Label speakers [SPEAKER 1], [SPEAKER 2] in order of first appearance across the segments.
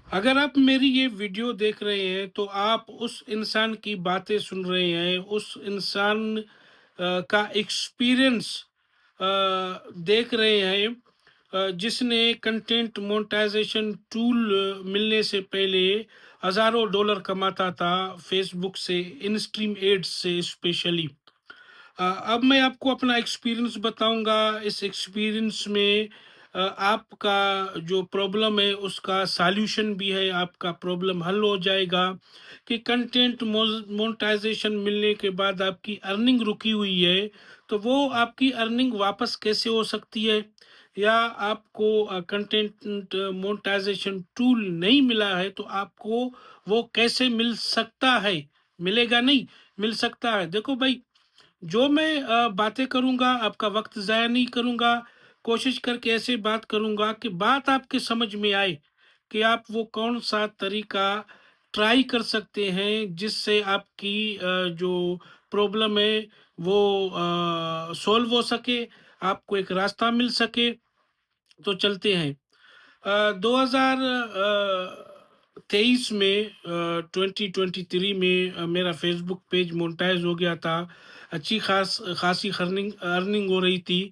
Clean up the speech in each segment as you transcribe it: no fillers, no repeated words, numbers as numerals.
[SPEAKER 1] اگر آپ میری یہ ویڈیو دیکھ رہے ہیں تو آپ اس انسان کی باتیں سن رہے ہیں، اس انسان کا ایکسپیرئنس دیکھ رہے ہیں، جس نے کنٹینٹ مونٹائزیشن ٹول ملنے سے پہلے ہزاروں ڈالر کماتا تھا فیس بک سے، ان اسٹریم ایڈز سے اسپیشلی۔ اب میں آپ کو اپنا ایکسپیرئنس بتاؤں گا۔ اس ایکسپیرئنس میں آپ کا جو پرابلم ہے اس کا سالوشن بھی ہے، آپ کا پرابلم حل ہو جائے گا کہ کنٹینٹ مونٹائزیشن ملنے کے بعد آپ کی ارننگ رکی ہوئی ہے تو وہ آپ کی ارننگ واپس کیسے ہو سکتی ہے، یا آپ کو کنٹینٹ مونٹائزیشن ٹول نہیں ملا ہے تو آپ کو وہ کیسے مل سکتا ہے۔ ملے گا نہیں، مل سکتا ہے۔ دیکھو بھائی، جو میں باتیں کروں گا آپ کا وقت ضائع نہیں کروں گا، کوشش کر کے ایسے بات کروں گا کہ بات آپ کے سمجھ میں آئے کہ آپ وہ کون سا طریقہ ٹرائی کر سکتے ہیں جس سے آپ کی جو پرابلم ہے وہ سولو ہو سکے، آپ کو ایک راستہ مل سکے۔ تو چلتے ہیں۔ 2023 میں 2023 میں میرا فیس بک پیج مونٹائز ہو گیا تھا، اچھی خاصی ارننگ ہو رہی تھی۔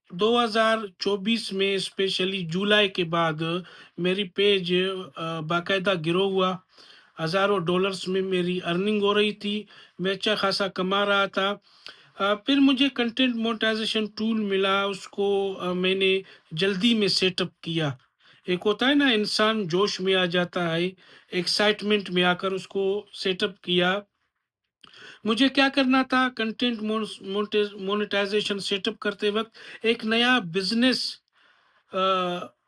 [SPEAKER 1] 2024 میں اسپیشلی جولائی کے بعد میری پیج باقاعدہ گرو ہوا، ہزاروں ڈالرز میں میری ارننگ ہو رہی تھی، میں اچھا خاصا کما رہا تھا۔ پھر مجھے کنٹینٹ مونٹائزیشن ٹول ملا، اس کو میں نے جلدی میں سیٹ اپ کیا۔ ایک ہوتا ہے نا انسان جوش میں آ جاتا ہے، ایکسائٹمنٹ میں آ کر اس کو سیٹ اپ کیا۔ مجھے کیا کرنا تھا، کنٹینٹ مونیٹائزیشن سیٹ اپ کرتے وقت ایک نیا بزنس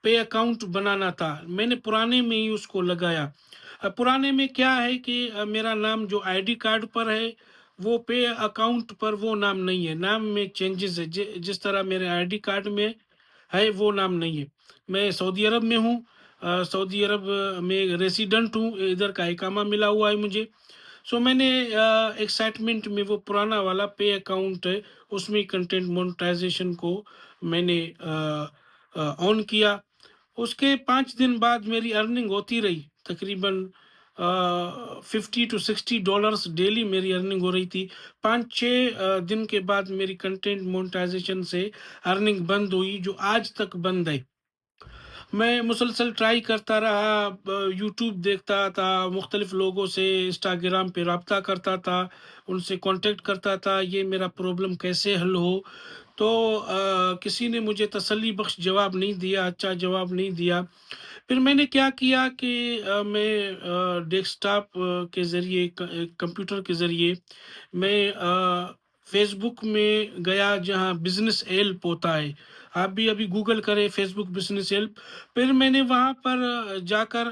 [SPEAKER 1] پے اکاؤنٹ بنانا تھا۔ میں نے پرانے میں ہی اس کو لگایا۔ پرانے میں کیا ہے کہ میرا نام جو آئی ڈی کارڈ پر ہے وہ پے اکاؤنٹ پر وہ نام نہیں ہے، نام میں چینجز ہے، جس طرح میرے آئی ڈی کارڈ میں ہے وہ نام نہیں ہے۔ میں سعودی عرب میں ہوں، سعودی عرب میں ریسیڈنٹ ہوں، ادھر کا اقامہ ملا ہوا ہے مجھے۔ سو میں نے ایکسائٹمنٹ میں وہ پرانا والا پے اکاؤنٹ ہے اس میں کنٹینٹ مونٹائزیشن کو میں نے آن کیا۔ اس کے 5 دن بعد میری ارننگ ہوتی رہی، تقریباً 50 to 60 ڈالرس ڈیلی میری ارننگ ہو رہی تھی۔ 5-6 دن کے بعد میری کنٹینٹ مونٹائزیشن سے ارننگ بند ہوئی، جو آج تک بند ہے۔ میں مسلسل ٹرائی کرتا رہا، یوٹیوب دیکھتا تھا، مختلف لوگوں سے انسٹاگرام پہ رابطہ کرتا تھا، ان سے کانٹیکٹ کرتا تھا یہ میرا پرابلم کیسے حل ہو۔ تو کسی نے مجھے تسلی بخش جواب نہیں دیا، اچھا جواب نہیں دیا۔ پھر میں نے کیا کیا کہ میں ڈیسک ٹاپ کے ذریعے، کمپیوٹر کے ذریعے میں فیس بک میں گیا جہاں بزنس ہیلپ ہوتا ہے۔ آپ بھی ابھی گوگل کریں فیس بک بزنس ہیلپ۔ پھر میں نے وہاں پر جا کر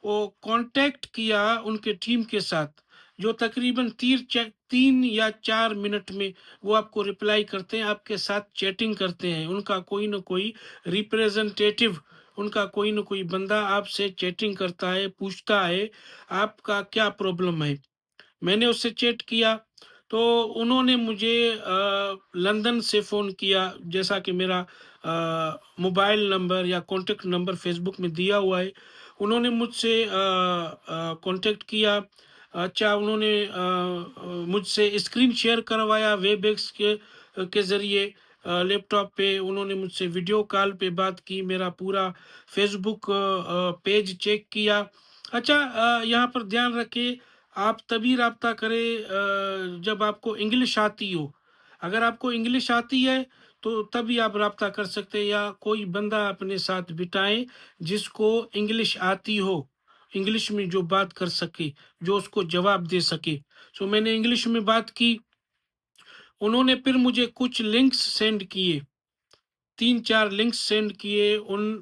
[SPEAKER 1] وہ کانٹیکٹ کیا ان کے ٹیم کے ساتھ، جو تقریباً 3 یا 4 منٹ میں وہ آپ کو رپلائی کرتے ہیں، آپ کے ساتھ چیٹنگ کرتے ہیں۔ ان کا کوئی نہ کوئی ریپریزنٹیٹیو، ان کا کوئی نہ کوئی بندہ آپ سے چیٹنگ کرتا ہے، پوچھتا ہے آپ کا کیا پرابلم ہے۔ میں نے اس سے چیٹ کیا تو انہوں نے مجھے لندن سے فون کیا، جیسا کہ میرا موبائل نمبر یا کانٹیکٹ نمبر فیس بک میں دیا ہوا ہے۔ انہوں نے مجھ سے کانٹیکٹ کیا۔ اچھا، انہوں نے مجھ سے اسکرین شیئر کروایا ویب ایکس کے ذریعے، لیپ ٹاپ پہ انہوں نے مجھ سے ویڈیو کال پہ بات کی، میرا پورا فیس بک پیج چیک کیا۔ اچھا، یہاں پر دھیان رکھیں، آپ تبھی رابطہ کریں جب آپ کو انگلش آتی ہو۔ اگر آپ کو انگلش آتی ہے تو تبھی آپ رابطہ کر سکتے ہیں، یا کوئی بندہ اپنے ساتھ بٹائیں جس کو انگلش آتی ہو، انگلش میں جو بات کر سکے، جو اس کو جواب دے سکے۔ سو میں نے انگلش میں بات کی، انہوں نے پھر مجھے کچھ لنکس سینڈ کیے، 3-4 لنکس سینڈ کیے۔ ان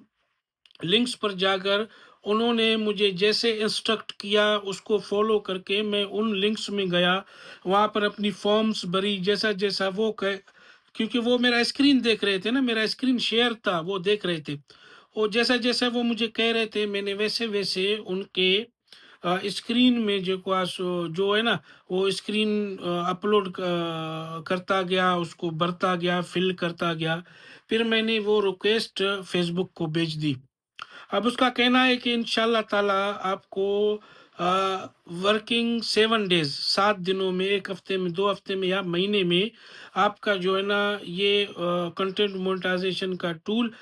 [SPEAKER 1] لنکس پر جا کر انہوں نے مجھے جیسے انسٹرکٹ کیا اس کو فالو کر کے میں ان لنکس میں گیا، وہاں پر اپنی فارمز بھری، جیسا جیسا وہ کیونکہ وہ میرا اسکرین دیکھ رہے تھے نا، میرا اسکرین شیئر تھا، وہ دیکھ رہے تھے، اور جیسا جیسا وہ مجھے کہہ رہے تھے میں نے ویسے ویسے ان کے اسکرین میں جو ہے نا وہ اسکرین اپلوڈ کرتا گیا، اس کو بھرتا گیا، فل کرتا گیا۔ پھر میں نے وہ ریکویسٹ فیس بک کو بھیج دی۔ अब उसका कहना है कि इंशाल्लाह ताला आपको वर्किंग 7 डेज़ 7 दिनों में, 1 हफ्ते में, 2 हफ्ते में या महीने में आपका जो है ना ये कंटेंट मोनेटाइजेशन का टूल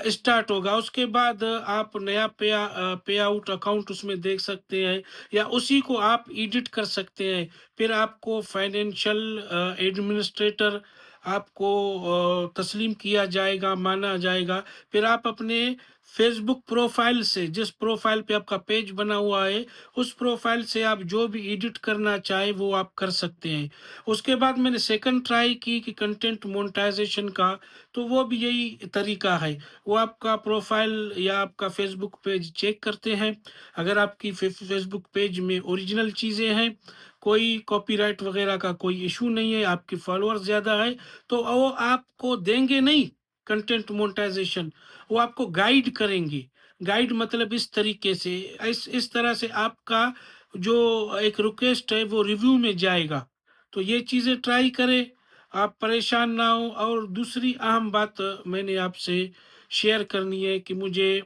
[SPEAKER 1] स्टार्ट होगा। उसके बाद आप नया पे आउट अकाउंट उसमें देख सकते हैं या उसी को आप एडिट कर सकते हैं। फिर आपको फाइनेंशियल एडमिनिस्ट्रेटर आपको तस्लीम किया जाएगा, माना जाएगा। फिर आप अपने फेसबुक प्रोफाइल से, जिस प्रोफाइल पे आपका पेज बना हुआ है, उस प्रोफाइल से आप जो भी एडिट करना चाहे वो आप कर सकते हैं। उसके बाद मैंने सेकंड ट्राई की कि कंटेंट मोनेटाइजेशन का, तो वो भी यही तरीका है। वो आपका प्रोफाइल या आपका फेसबुक पेज चेक करते हैं। अगर आपकी फेसबुक पेज में ओरिजिनल चीज़ें हैं, कोई कॉपीराइट वगैरह का कोई इशू नहीं है, आपके फॉलोअर्स ज़्यादा है, तो वो आपको देंगे नहीं कंटेंट मोनेटाइजेशन, वो आपको गाइड करेंगे। गाइड मतलब इस तरीके से, इस तरह से आपका जो एक रिक्वेस्ट है वो रिव्यू में जाएगा। तो ये चीज़ें ट्राई करें, आप परेशान ना हो। और दूसरी अहम बात मैंने आपसे शेयर करनी है कि मुझे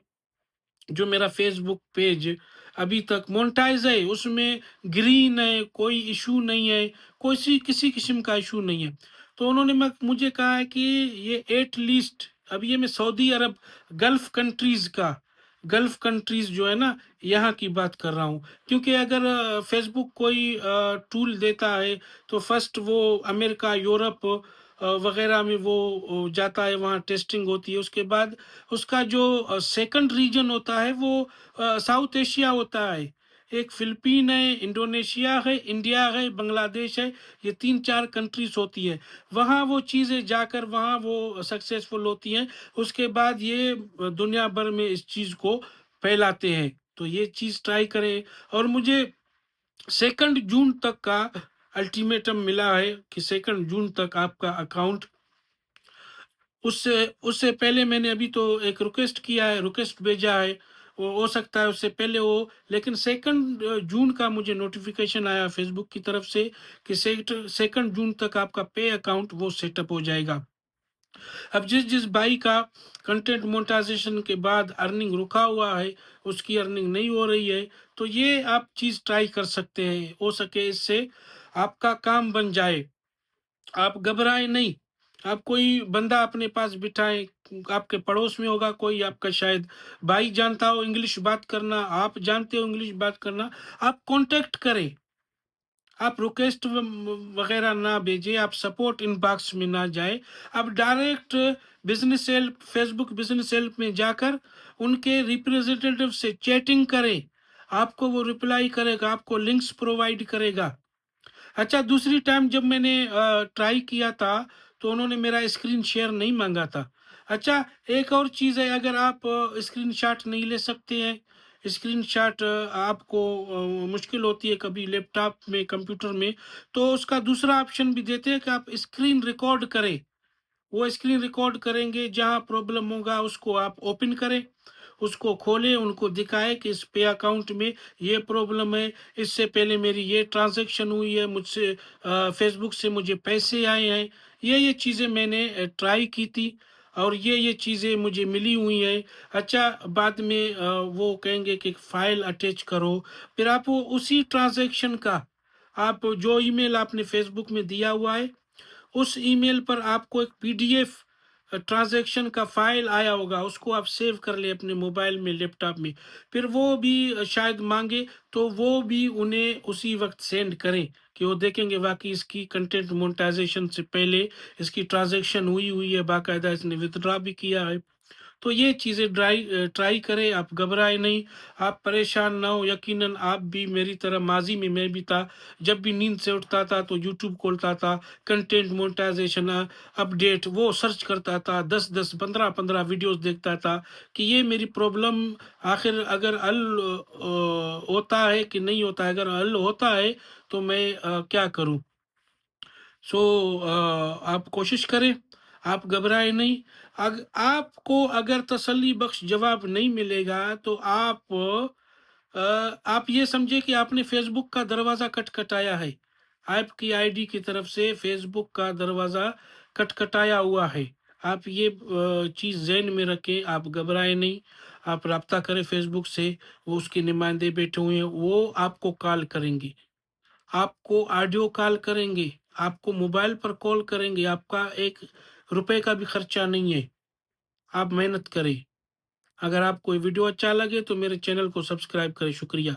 [SPEAKER 1] जो मेरा फेसबुक पेज अभी तक मोनेटाइज है, उसमें ग्रीन है, कोई इशू नहीं है, कोई किसी किस्म का इशू नहीं है। तो उन्होंने मुझे कहा है कि ये एट लीस्ट, अब ये मैं सऊदी अरब, गल्फ कंट्रीज का, गल्फ कंट्रीज जो है ना, यहाँ की बात कर रहा हूँ। क्योंकि अगर फेसबुक कोई टूल देता है तो फर्स्ट वो अमेरिका, यूरोप वगैरह में वो जाता है, वहाँ टेस्टिंग होती है। उसके बाद उसका जो सेकंड रीजन होता है वो साउथ एशिया होता है। एक फिलिपीन है, इंडोनेशिया है, इंडिया है, बांग्लादेश है, ये 3-4 कंट्रीज़ होती है। वहाँ वो चीज़ें जाकर वहाँ वो सक्सेसफुल होती हैं। उसके बाद ये दुनिया भर में इस चीज़ को फैलाते हैं। तो ये चीज़ ट्राई करें। और मुझे 2 जून तक का अल्टीमेटम मिला है कि 2 जून तक आपका अकाउंट, उससे उससे पहले मैंने अभी तो एक रिक्वेस्ट किया है, रिक्वेस्ट भेजा है, वो हो सकता है उससे पहले हो। लेकिन 2 जून का मुझे नोटिफिकेशन आया फेसबुक की तरफ से कि 2 जून तक आपका पे अकाउंट वो सेटअप हो जाएगा। अब जिस जिस भाई का कंटेंट मोनेटाइजेशन के अर्निंग अर्निंग रुका हुआ है, उसकी अर्निंग नहीं हो रही है, तो ये आप चीज़ ट्राई कर सकते हैं। हो सके इससे आपका काम बन जाए। आप घबराएं नहीं। आप कोई बंदा अपने पास बिठाएं, आपके पड़ोस में होगा कोई, आपका शायद भाई जानता हो इंग्लिश बात करना, आप जानते हो इंग्लिश बात करना, आप कांटेक्ट करें। आप रिक्वेस्ट वगैरह ना भेजें, आप सपोर्ट इनबॉक्स में ना जाए, आप direct business help, Facebook business help में जाकर उनके रिप्रेजेंटेटिव से चैटिंग करें। आपको वो रिप्लाई करेगा, आपको लिंक्स प्रोवाइड करेगा। अच्छा, दूसरी टाइम जब मैंने ट्राई किया था, तो उन्होंने मेरा स्क्रीन शेयर नहीं माँगा था। अच्छा, एक और चीज़ है, अगर आप स्क्रीनशॉट नहीं ले सकते हैं, स्क्रीनशॉट आपको मुश्किल होती है कभी लैपटॉप में, कंप्यूटर में, तो उसका दूसरा ऑप्शन भी देते हैं कि आप स्क्रीन रिकॉर्ड करें। वो स्क्रीन रिकॉर्ड करेंगे, जहाँ प्रॉब्लम होगा उसको आप ओपन करें, उसको खोलें, उनको दिखाएँ कि इस पे अकाउंट में ये प्रॉब्लम है, इससे पहले मेरी ये ट्रांज़ैक्शन हुई है, मुझसे फ़ेसबुक से मुझे पैसे आए हैं। ये चीज़ें मैंने ट्राई की थी और ये चीज़ें मुझे मिली हुई हैं। अच्छा, बाद में वो कहेंगे कि फ़ाइल अटैच करो, फिर आप वो उसी ट्रांज़ैक्शन का, आप जो ईमेल आपने फ़ेसबुक में दिया हुआ है, उस ईमेल पर आपको एक पीडीएफ ट्रांजैक्शन का फाइल आया होगा, उसको आप सेव कर ले अपने मोबाइल में, लैपटॉप में। फिर वो भी शायद मांगे, तो वो भी उन्हें उसी वक्त सेंड करें कि वो देखेंगे वाकई इसकी कंटेंट मोनेटाइजेशन से पहले इसकी ट्रांजैक्शन हुई है, बाकायदा इसने विथड्रॉ भी किया है। तो ये चीज़ें ट्राई करें, आप घबराएँ नहीं, आप परेशान ना हो। यकीनन आप भी मेरी तरह, माज़ी में मैं भी था, जब भी नींद से उठता था तो यूट्यूब खोलता था, कंटेंट मोनेटाइजेशन अपडेट वो सर्च करता था, 10-10, 15-15 वीडियोज़ देखता था कि ये मेरी प्रॉब्लम आखिर अगर हल होता है कि नहीं होता है? अगर हल होता है तो मैं क्या करूँ? सो आप कोशिश करें, आप घबराएँ नहीं। आपको अगर तसल्ली बख्श जवाब नहीं मिलेगा, तो आप ये समझिए कि आपने फ़ेसबुक का दरवाज़ा खटखटाया है। आपकी आईडी की तरफ से फ़ेसबुक का दरवाज़ा खटखटाया हुआ है। आप ये चीज़ ज़हन में रखें, आप घबराएँ नहीं। आप राब्ता करें फेसबुक से, वो उसके नुमाइंदे बैठे हुए हैं, वो आपको कॉल करेंगे, आपको ऑडियो कॉल करेंगे, आपको मोबाइल पर कॉल करेंगे, आपका 1 रुपए का भी खर्चा नहीं है। आप मेहनत करें। अगर आपको ये वीडियो अच्छा लगे तो मेरे चैनल को सब्सक्राइब करें। शुक्रिया।